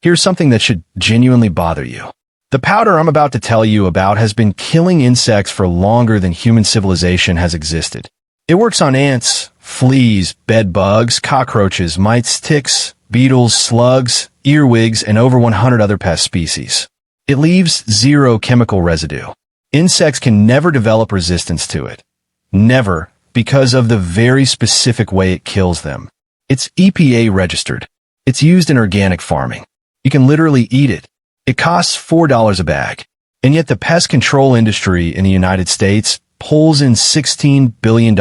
Here's something that should genuinely bother you. The powder I'm about to tell you about has been killing insects for longer than human civilization has existed. It works on ants, fleas, bed bugs, cockroaches, mites, ticks, beetles, slugs, earwigs, and over 100 other pest species. It leaves zero chemical residue. Insects can never develop resistance to it. Never, because of the very specific way it kills them. It's EPA registered. It's used in organic farming. You can literally eat it. It costs $4 a bag. And yet the pest control industry in the United States pulls in $16 billion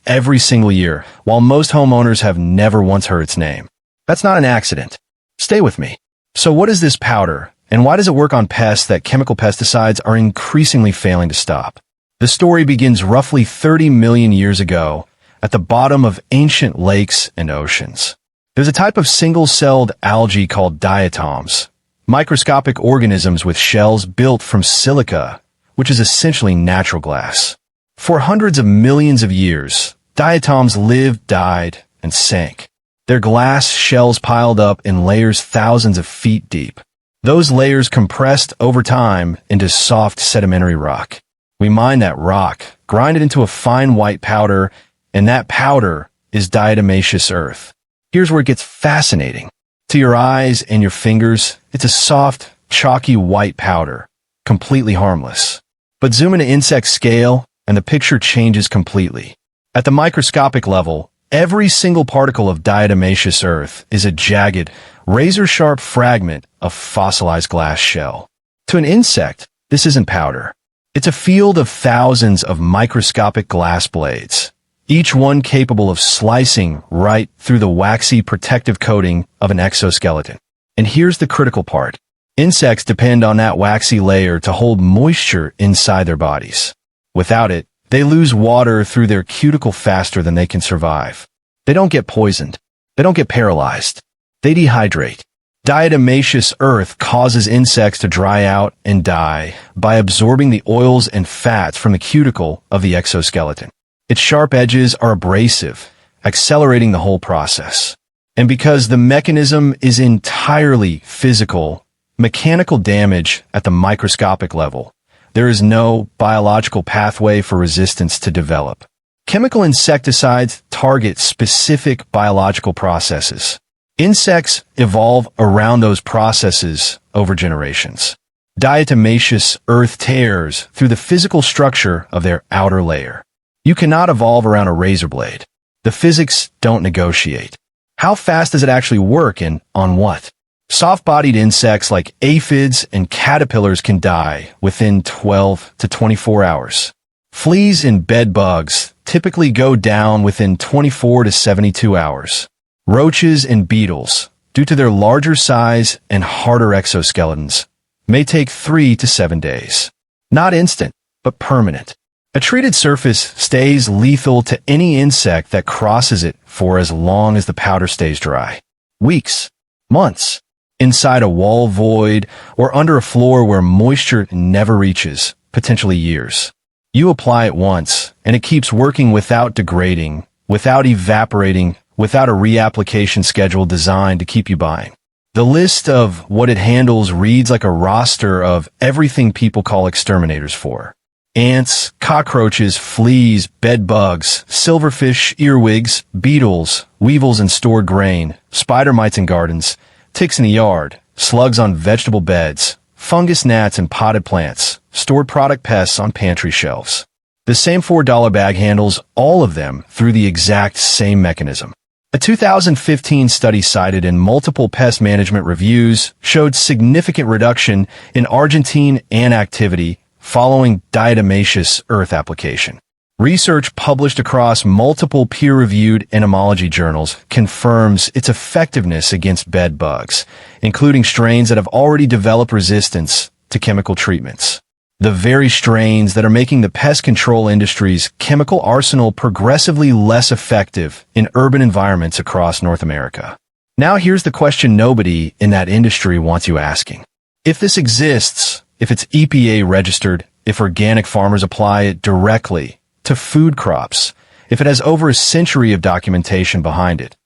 every single year, while most homeowners have never once heard its name. That's not an accident. Stay with me. So what is this powder, and why does it work on pests that chemical pesticides are increasingly failing to stop? The story begins roughly 30 million years ago at the bottom of ancient lakes and oceans. There's a type of single-celled algae called diatoms, microscopic organisms with shells built from silica, which is essentially natural glass. For hundreds of millions of years, diatoms lived, died, and sank. Their glass shells piled up in layers thousands of feet deep. Those layers compressed over time into soft sedimentary rock. We mine that rock, grind it into a fine white powder, and that powder is diatomaceous earth. Here's where it gets fascinating. To your eyes and your fingers, it's a soft, chalky white powder, completely harmless. But zoom into insect scale, and the picture changes completely. At the microscopic level, every single particle of diatomaceous earth is a jagged, razor-sharp fragment of fossilized glass shell. To an insect, this isn't powder. It's a field of thousands of microscopic glass blades, each one capable of slicing right through the waxy protective coating of an exoskeleton. And here's the critical part. Insects depend on that waxy layer to hold moisture inside their bodies. Without it, they lose water through their cuticle faster than they can survive. They don't get poisoned. They don't get paralyzed. They dehydrate. Diatomaceous earth causes insects to dry out and die by absorbing the oils and fats from the cuticle of the exoskeleton. Its sharp edges are abrasive, accelerating the whole process. And because the mechanism is entirely physical, mechanical damage at the microscopic level, there is no biological pathway for resistance to develop. Chemical insecticides target specific biological processes. Insects evolve around those processes over generations. Diatomaceous earth tears through the physical structure of their outer layer. You cannot evolve around a razor blade. The physics don't negotiate. How fast does it actually work, and on what? Soft-bodied insects like aphids and caterpillars can die within 12 to 24 hours. Fleas and bed bugs typically go down within 24 to 72 hours. Roaches and beetles, due to their larger size and harder exoskeletons, may take 3 to 7 days. Not instant, but permanent. A treated surface stays lethal to any insect that crosses it for as long as the powder stays dry. Weeks, months, inside a wall void or under a floor where moisture never reaches, potentially years. You apply it once, and it keeps working without degrading, without evaporating, without a reapplication schedule designed to keep you buying. The list of what it handles reads like a roster of everything people call exterminators for. Ants, cockroaches, fleas, bed bugs, silverfish, earwigs, beetles, weevils in stored grain, spider mites in gardens, ticks in the yard, slugs on vegetable beds, fungus gnats in potted plants, stored product pests on pantry shelves. The same $4 bag handles all of them through the exact same mechanism. A 2015 study cited in multiple pest management reviews showed significant reduction in Argentine ant activity following diatomaceous earth application. Research published across multiple peer-reviewed entomology journals confirms its effectiveness against bed bugs, including strains that have already developed resistance to chemical treatments. The very strains that are making the pest control industry's chemical arsenal progressively less effective in urban environments across North America. Now here's the question nobody in that industry wants you asking. If this exists, if it's EPA registered, if organic farmers apply it directly to food crops, if it has over a century of documentation behind it,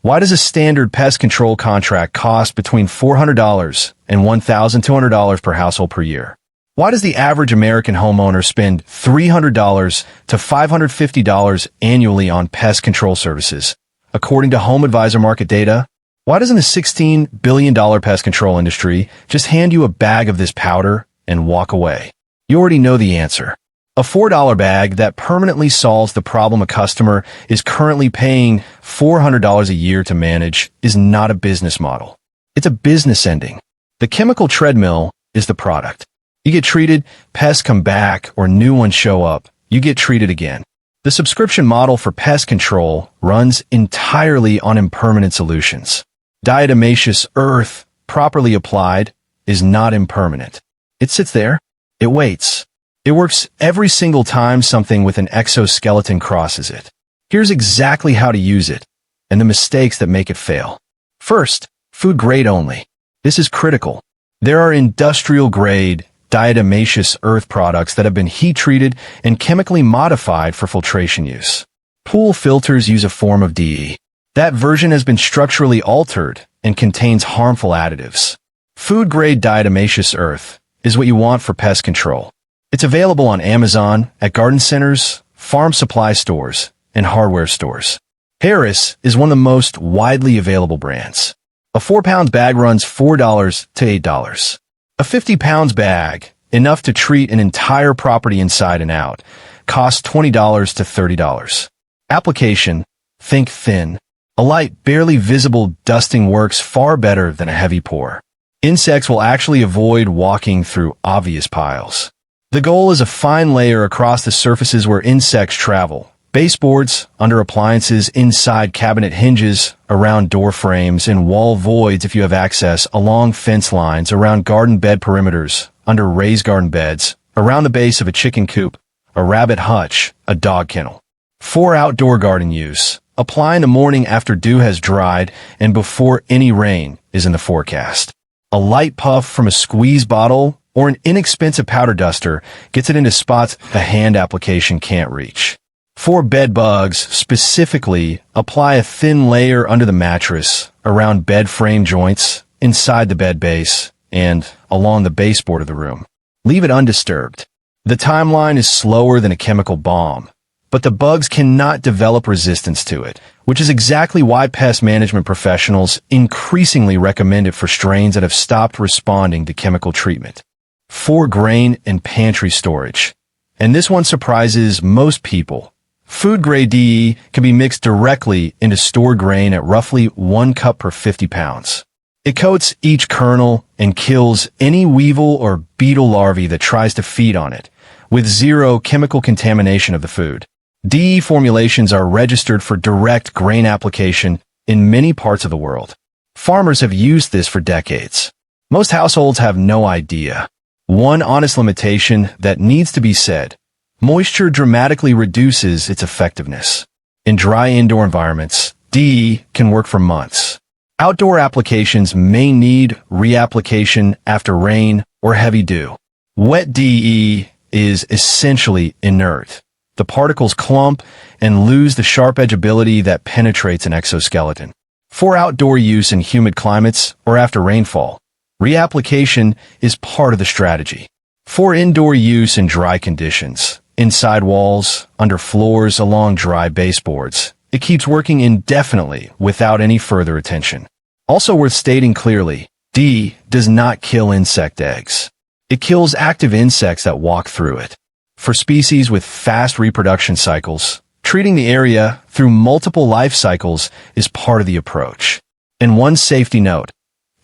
Why does a standard pest control contract cost between $400 and $1,200 per household per year? Why does the average American homeowner spend $300 to $550 annually on pest control services? According to Home Advisor market data, why doesn't a $16 billion pest control industry just hand you a bag of this powder and walk away? You already know the answer. A $4 bag that permanently solves the problem a customer is currently paying $400 a year to manage is not a business model. It's a business ending. The chemical treadmill is the product. You get treated, pests come back, or new ones show up. You get treated again. The subscription model for pest control runs entirely on impermanent solutions. Diatomaceous earth, properly applied, is not impermanent. It sits there. It waits. It works every single time something with an exoskeleton crosses it. Here's exactly how to use it, and the mistakes that make it fail. First, food grade only. This is critical. There are industrial-grade, diatomaceous earth products that have been heat-treated and chemically modified for filtration use. Pool filters use a form of DE. That version has been structurally altered and contains harmful additives. Food-grade diatomaceous earth is what you want for pest control. It's available on Amazon, at garden centers, farm supply stores, and hardware stores. Harris is one of the most widely available brands. A 4-pound bag runs $4 to $8. A 50-pound bag, enough to treat an entire property inside and out, costs $20 to $30. Application: think thin. A light, barely visible dusting works far better than a heavy pour. Insects will actually avoid walking through obvious piles. The goal is a fine layer across the surfaces where insects travel. Baseboards, under appliances, inside cabinet hinges, around door frames, in wall voids if you have access, along fence lines, around garden bed perimeters, under raised garden beds, around the base of a chicken coop, a rabbit hutch, a dog kennel. For outdoor garden use, apply in the morning after dew has dried and before any rain is in the forecast. A light puff from a squeeze bottle or an inexpensive powder duster gets it into spots the hand application can't reach. For bed bugs, specifically, apply a thin layer under the mattress, around bed frame joints, inside the bed base, and along the baseboard of the room. Leave it undisturbed. The timeline is slower than a chemical bomb, but the bugs cannot develop resistance to it, which is exactly why pest management professionals increasingly recommend it for strains that have stopped responding to chemical treatment. For grain and pantry storage. And this one surprises most people. Food-grade DE can be mixed directly into stored grain at roughly 1 cup per 50 pounds. It coats each kernel and kills any weevil or beetle larvae that tries to feed on it, with zero chemical contamination of the food. DE formulations are registered for direct grain application in many parts of the world. Farmers have used this for decades. Most households have no idea. One honest limitation that needs to be said: moisture dramatically reduces its effectiveness. In dry indoor environments, DE can work for months. Outdoor applications may need reapplication after rain or heavy dew. Wet DE is essentially inert. The particles clump and lose the sharp edge ability that penetrates an exoskeleton. For outdoor use in humid climates or after rainfall, reapplication is part of the strategy. For indoor use in dry conditions, inside walls, under floors, along dry baseboards, it keeps working indefinitely without any further attention. Also worth stating clearly, DE does not kill insect eggs. It kills active insects that walk through it. For species with fast reproduction cycles, treating the area through multiple life cycles is part of the approach. And one safety note: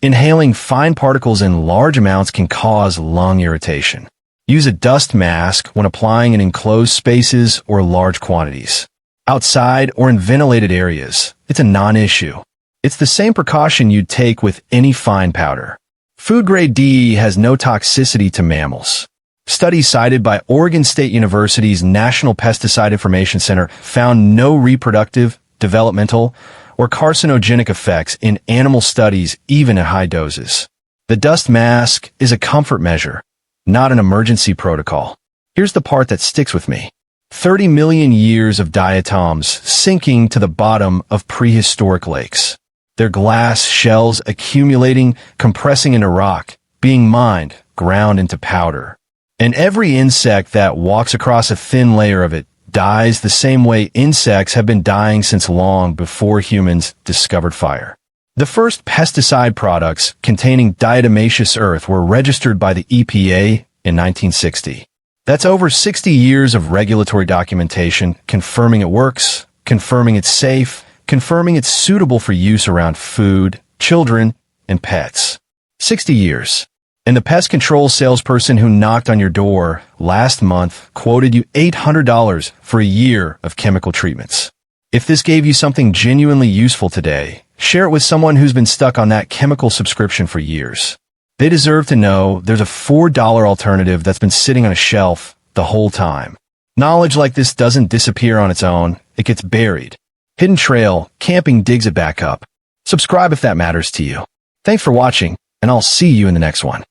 inhaling fine particles in large amounts can cause lung irritation. Use a dust mask when applying in enclosed spaces or large quantities. Outside or in ventilated areas, it's a non-issue. It's the same precaution you'd take with any fine powder. Food-grade DE has no toxicity to mammals. Studies cited by Oregon State University's National Pesticide Information Center found no reproductive, developmental, or carcinogenic effects in animal studies even at high doses. The dust mask is a comfort measure, not an emergency protocol. Here's the part that sticks with me. 30 million years of diatoms sinking to the bottom of prehistoric lakes. Their glass shells accumulating, compressing into rock, being mined, ground into powder. And every insect that walks across a thin layer of it dies the same way insects have been dying since long before humans discovered fire. The first pesticide products containing diatomaceous earth were registered by the EPA in 1960. That's over 60 years of regulatory documentation confirming it works, confirming it's safe, confirming it's suitable for use around food, children, and pets. 60 years. And the pest control salesperson who knocked on your door last month quoted you $800 for a year of chemical treatments. If this gave you something genuinely useful today, share it with someone who's been stuck on that chemical subscription for years. They deserve to know there's a $4 alternative that's been sitting on a shelf the whole time. Knowledge like this doesn't disappear on its own. It gets buried. Hidden Trail Camping digs it back up. Subscribe if that matters to you. Thanks for watching, and I'll see you in the next one.